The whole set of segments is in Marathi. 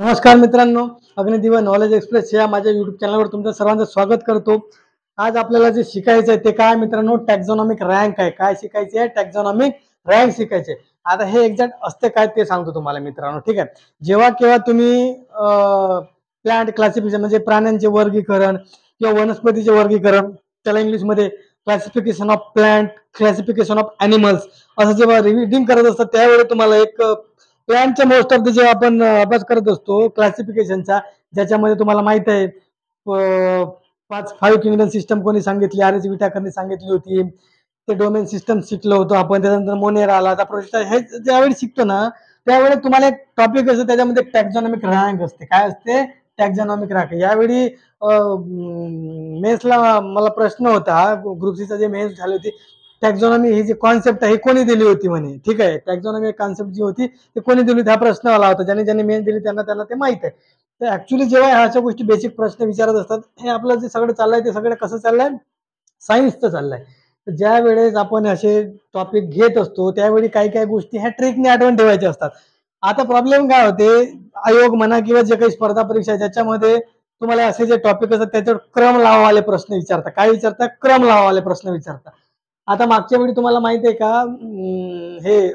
नमस्कार मित्रांनो, अग्निदिवा नॉलेज एक्सप्रेस या माझ्या युट्यूब चॅनलवर तुमचं सर्वांचं स्वागत करतो. आज आपल्याला जे शिकायचं आहे ते काय मित्रांनो, टॅक्झॉनॉमिक रँक आहे. काय शिकायचे आहे? टॅक्झॉनॉमिक रँक शिकायचे. आता हे एक्झॅक्ट असते काय ते सांगतो तुम्हाला मित्रांनो, ठीक आहे. जेव्हा केव्हा तुम्ही प्लांट क्लासिफिकेशन म्हणजे प्राण्यांचे वर्गीकरण किंवा वनस्पतीचे वर्गीकरण, त्याला इंग्लिशमध्ये classification of plant, classification of animals असं जेव्हा रिडिंग करत असतात त्यावेळी तुम्हाला एक प्लॅनच्या मोस्ट ऑफ द जे आपण अभ्यास करत असतो क्लासिफिकेशनचा, ज्याच्यामध्ये तुम्हाला माहित आहे 5 किंगडम सिस्टम कोणी सांगितली, आर एच विटाकरनी सांगितली होती. ते डोमेन सिस्टम शिकलो होतो आपण. त्यानंतर मोनेरा आला. आता प्रोसेस हे ज्यावेळी शिकतो ना त्यावेळी तुम्हाला एक टॉपिक असतो, त्याच्यामध्ये टॅक्झॉनॉमिक रँक असते. काय असते? टॅक्झॉनॉमिक रँक. यावेळी मेन्सला मला प्रश्न होता, ग्रुप सीचा जे मेन्स झाली होती, टॅक्झॉनॉमी ही जी कॉन्सेप्ट आहे ही कोणी दिली होती म्हणे. ठीक आहे, टॅक्झॉनॉमी कॉन्सेप्ट जी होती ते कोणी दिली होती हा प्रश्न आला होता. ज्याने ज्याने मेन दिली त्यांना त्यांना ते माहित आहे. तर ऍक्च्युली जेव्हा अशा गोष्टी बेसिक प्रश्न विचारत असतात, हे आपलं जे सगळं चाललंय ते सगळं कसं चाललंय? सायन्सचं चाललंय. तर ज्या वेळेस आपण असे टॉपिक घेत असतो त्यावेळी काही काही गोष्टी ह्या ट्रिकने आठवण ठेवायच्या असतात. आता प्रॉब्लेम काय होते, आयोग म्हणा किंवा जे काही स्पर्धा परीक्षा ज्याच्यामध्ये तुम्हाला असे जे टॉपिक असतात त्याच्यावर क्रम लावावाले प्रश्न विचारतात. काय विचारतात? क्रम लावावाले प्रश्न विचारतात. आता मागच्या वेळी तुम्हाला माहिती आहे का, हे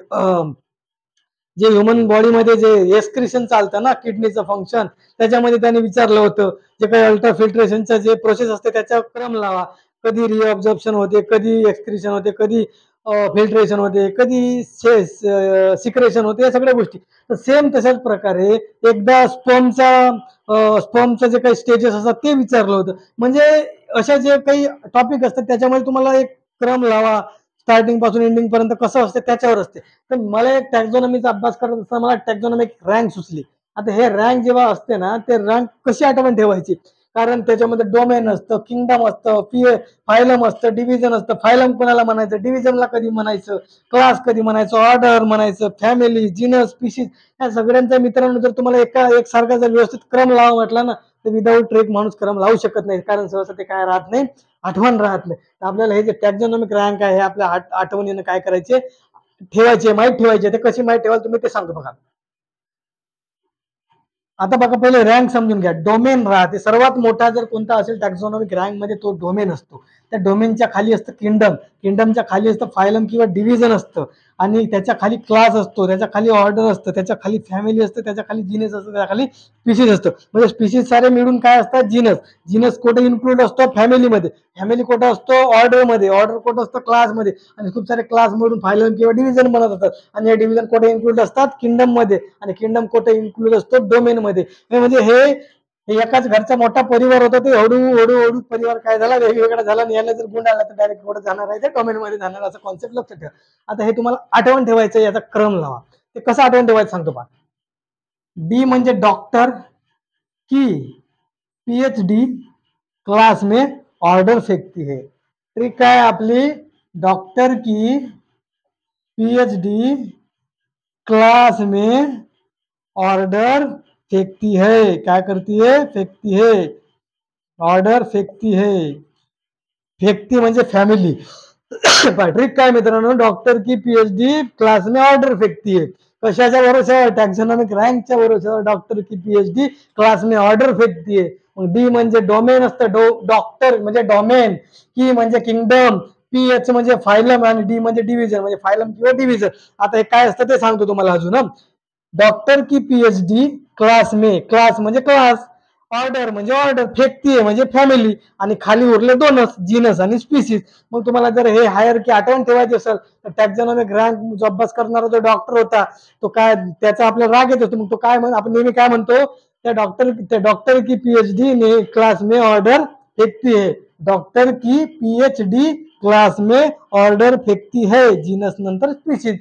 जे ह्युमन बॉडीमध्ये जे एक्सक्रिशन चालतं ना, किडनीचं फंक्शन, त्याच्यामध्ये त्यांनी विचारलं होतं जे काही अल्ट्रा फिल्ट्रेशनचं जे प्रोसेस असते त्याचा क्रम लावा. कधी रिअब्झॉर्प्शन होते, कधी एक्सक्रिशन होते, कधी फिल्ट्रेशन होते, कधी सिक्रेशन होते, या सगळ्या गोष्टी. तर सेम तशाच प्रकारे एकदा स्पर्मचं जे काही स्टेजेस असतात ते विचारलं होतं. म्हणजे अशा जे काही टॉपिक असतात त्याच्यामध्ये तुम्हाला एक क्रम लावा, स्टार्टिंग पासून एंडिंग पर्यंत कसं असते त्याच्यावर असते. तर मला एक टॅक्झॉनॉमीचा अभ्यास करत असताना मला टॅक्झॉनॉमिक रँक सुचली. आता हे रँक जेव्हा असते ना, ते रँक कशी आठवण ठेवायची? कारण त्याच्यामध्ये डोमेन असतं, किंगडम असतं, फायलम असतं, डिव्हिजन असतं. फायलम कोणाला म्हणायचं, डिव्हिजनला कधी म्हणायचं, क्लास कधी म्हणायचं, ऑर्डर म्हणायचं, फॅमिली, जीनस, स्पीशीज, या सगळ्यांच्या मित्रांनो जर तुम्हाला एकसारखा जर व्यवस्थित क्रम लावा म्हटला ना, तर विदाऊट ट्रेक माणूस क्रम लावू शकत नाही. कारण सहसा ते काय राहत नाही, आठवण राहत नाही. तर आपल्याला हे जे टॅक्झॉनॉमिक रँक आहे हे आपल्या आठवणीनं काय करायचे, ठेवायचे, माहीत ठेवायचे. ते कशी माहीत ठेवाल तुम्ही ते सांगतो बघा. आता बघा, पहिले रँक समजून घ्या. डोमेन राहते सर्वात मोठा जर कोणता असेल टॅक्झॉनॉमिक रँक मध्ये, तो डोमेन असतो. त्या डोमेनच्या खाली असतं किंगडम, किंगडमच्या खाली असतं फायलम किंवा डिव्हिजन असतं, आणि त्याच्या खाली क्लास असतो, त्याच्या खाली ऑर्डर असतं, त्याच्या खाली फॅमिली असतं, त्याच्या खाली जीनस असतं, त्याच्या खाली स्पीशीज असतं. म्हणजे स्पीशीज सारे मिळून काय असतात? जीनस. जीनस कुठे इन्क्लूड असतो? फॅमिलीमध्ये. फॅमिली कुठं असतो? ऑर्डरमध्ये. ऑर्डर कुठं असतं? क्लासमध्ये. आणि खूप सारे क्लास मिळून फायलम किंवा डिव्हिजन बनत असतात. आणि हे डिव्हिजन कुठे इन्क्लूड असतात? किंगडम मध्ये. आणि किंगडम कुठे इन्क्लूड असतो? डोमेन मध्ये. म्हणजे हे एकाच घरचा मोठा परिवार होता, ते हळू हळू हळू परिवार काय झाला, वेगवेगळा झाला. आणि याला जर गुण आला तर डायरेक्ट कुठे जाणार आहे, ते डोमेन मध्ये जाणार, असं कॉन्सेप्ट लक्षात ठेवा. आता हे तुम्हाला आठवण ठेवायचं, याचा क्रम लावा. ते कसं आठवण ठेवायचं सांगतो पहा. डी म्हणजे डॉक्टर की पीएचडी क्लास में ऑर्डर फेंकती है. ट्रिक काय आपली? डॉक्टर की पीएचडी क्लास में ऑर्डर फेंकती है. क्या करती है? फेंकती है. ऑर्डर फेंकती है. फेंकती म्हणजे फॅमिली. ट्रिक काय मित्रांनो? डॉक्टर की पीएचडी क्लास में ऑर्डर फेंकती है. कशाच्या भरोश्यावर? टॅक्झॉनॉमिक रँकच्या भरोश्यावर डॉक्टर की पीएचडी क्लास में ऑर्डर फेंकती है. डी म्हणजे डोमेन असतं, डॉक्टर म्हणजे डोमेन, की म्हणजे किंगडम, पीएच म्हणजे फायलम, आणि डी म्हणजे डिव्हिजन म्हणजे फायलम किंवा डिव्हिजन. आता हे काय असतं ते सांगतो तुम्हाला अजून. डॉक्टर की पीएचडी क्लास में, क्लास म्हणजे क्लास, ऑर्डर म्हणजे ऑर्डर, फेकतीये म्हणजे फॅमिली, आणि खाली उरले दोनच, जीनस आणि स्पीसीज. मग तुम्हाला जर हे हायर की आठवण ठेवायची असेल तर टॅक्झॉनॉमिक रँक जो अभ्यास करणारा जो डॉक्टर होता, तो काय त्याचा आपल्याला राग येत असतो. मग तो काय आपण नेहमी काय म्हणतो? त्या डॉक्टर की पीएचडी ने क्लास में ऑर्डर फेंकती है. डॉक्टर की पीएचडी क्लास में ऑर्डर फेंकती है, जीनस नंतर स्पीसीज.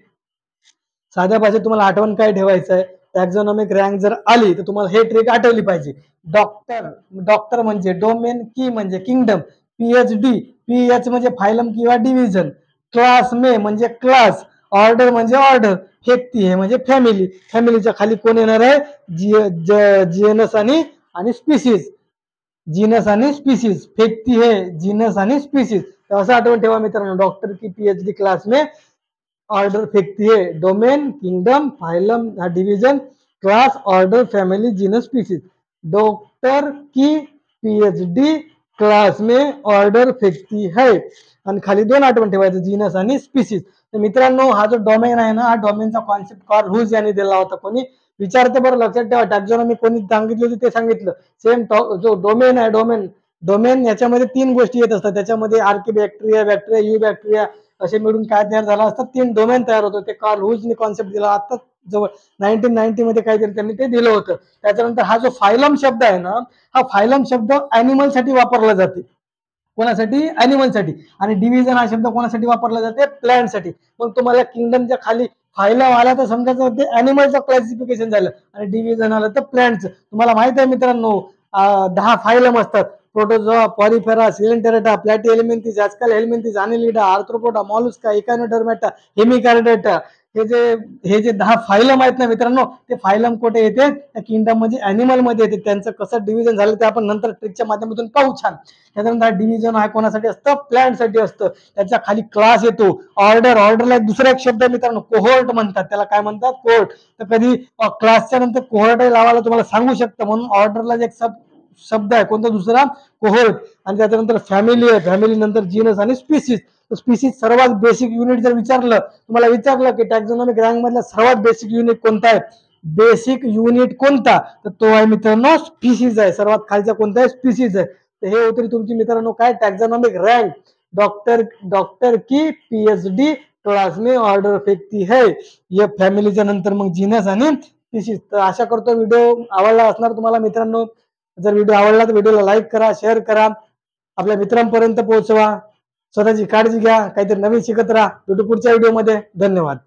साध्या भाषेत तुम्हाला आठवण काय ठेवायचं आहे? टॅक्झॉनॉमिक रँक जर आली तर तुम्हाला हे ट्रिक आठवली पाहिजे. डॉक्टर, डॉक्टर म्हणजे डोमेन, की म्हणजे किंगडम, पीएचडी, पीएच म्हणजे फायलम किंवा डिव्हिजन, क्लास में म्हणजे क्लास, ऑर्डर म्हणजे ऑर्डर, फेकती है म्हणजे फॅमिली. फॅमिलीच्या खाली कोण येणार आहे? जीनस आणि स्पीसीज. जीनस आणि स्पीसीज. फेकती है, जीनस आणि स्पीसीज. असं आठवण ठेवा मित्रांनो. डॉक्टर की पीएचडी क्लास में ऑर्डर फेंकती है. Domain, kingdom, phylum, division, class, order, family, genus, species. Doctor की पीएचडी क्लास में ऑर्डर फेकती है, आणि खाली 2 आठवण ठेवायचं, जीनस आणि स्पीसीज। तर मित्रांनो, हा जो डोमेन आहे ना, हा डोमेनचा कॉन्सेप्ट कार्ल ह्यूज यांनी दिला होता। कोणी विचारते बरं, लक्षात ठेवा, टॅक्झॉनॉमी कोणी सांगितली होती ते सांगितलं। सेम जो डोमेन आहे, डोमेन याच्यामध्ये 3 गोष्टी येत असतात, त्याच्यामध्ये आर्किबॅक्टेरिया, बॅक्टेरिया, यू बॅक्टेरिया असे मिळून काय तयार झाला असतात, 3 डोमेन तयार होतो। ते कार्ल ह्यूजने कॉन्सेप्ट दिला आता जवळ 1990 मध्ये काहीतरी त्यांनी ते दिलं होतं। त्याच्यानंतर हा जो फायलम शब्द आहे ना, हा फायलम शब्द अॅनिमल साठी वापरला जाते, कोणासाठी, अॅनिमलसाठी, आणि डिव्हिजन हा शब्द कोणासाठी वापरला जाते, प्लॅन्टसाठी। मग तुम्हाला किंगडमच्या खाली फायलम आला तर समजायचं ते अॅनिमलचं क्लासिफिकेशन झालं, आणि डिव्हिजन आलं तर प्लॅन्टचं। तुम्हाला माहित आहे मित्रांनो, 10 फायलम असतात, प्रोटोझोआ, पॉलिफेरा, सिलेंटेरेटा, प्लॅटी हेल्मिंथिस, ॲस्कल हेल्मिंथिस, अॅनिलिडा, आर्थ्रोपोडा, मॉलुस्का, इकायनोडर्मेटा, हेमिकॅरिडेटा, हे जे 10 फायलम आहेत ना मित्रांनो, ते फायलम कुठे येते, त्या किंगडम म्हणजे अॅनिमल मध्ये येते। त्यांचं कसं डिव्हिजन झालं ते आपण नंतर ट्रिकच्या माध्यमातून पाहू छान। त्याच्यानंतर डिव्हिजन हा कोणासाठी असतं, प्लॅन्टसाठी असतं। त्याच्या खाली क्लास येतो, ऑर्डरला एक दुसरा एक शब्द मित्रांनो कोहोर्ट म्हणतात, त्याला काय म्हणतात, कोहोर्ट। तर कधी क्लासच्या नंतर कोहोर्ट लावायला तुम्हाला सांगू शकतं, म्हणून ऑर्डरला एक शब्द आहे कोणता, दुसरा, कोहोर्ट। आणि त्याच्यानंतर फॅमिली आहे, फॅमिली नंतर जीनस आणि स्पीसीज। स्पीसीज सर्वात बेसिक युनिट जर तुम्हाला विचारलं की टॅक्झॉनॉमिक रँक मधला सर्वात बेसिक युनिट कोणता आहे, बेसिक युनिट कोणता, तर तो आहे मित्रांनो स्पीसीज आहे, सर्वात खालचा कोणता आहे, स्पीसीज आहे। तर हे होती तुमची मित्रांनो काय, टॅक्झॉनॉमिक रँक। डॉक्टर की पीएचडी क्लास में ऑर्डर फेकती है, या फॅमिलीच्या नंतर मग जीनस आणि स्पीसीज। तर आशा करतो व्हिडिओ आवडला असणार तुम्हाला मित्रांनो। जर व्हिडिओ आवडला तर व्हिडिओला लाईक करा, शेअर करा, आपल्या मित्रांपर्यंत पोहोचवा। स्वतःची काळजी घ्या, काहीतरी नवीन शिकत राहा। भेटू पुढच्या व्हिडिओमध्ये, धन्यवाद।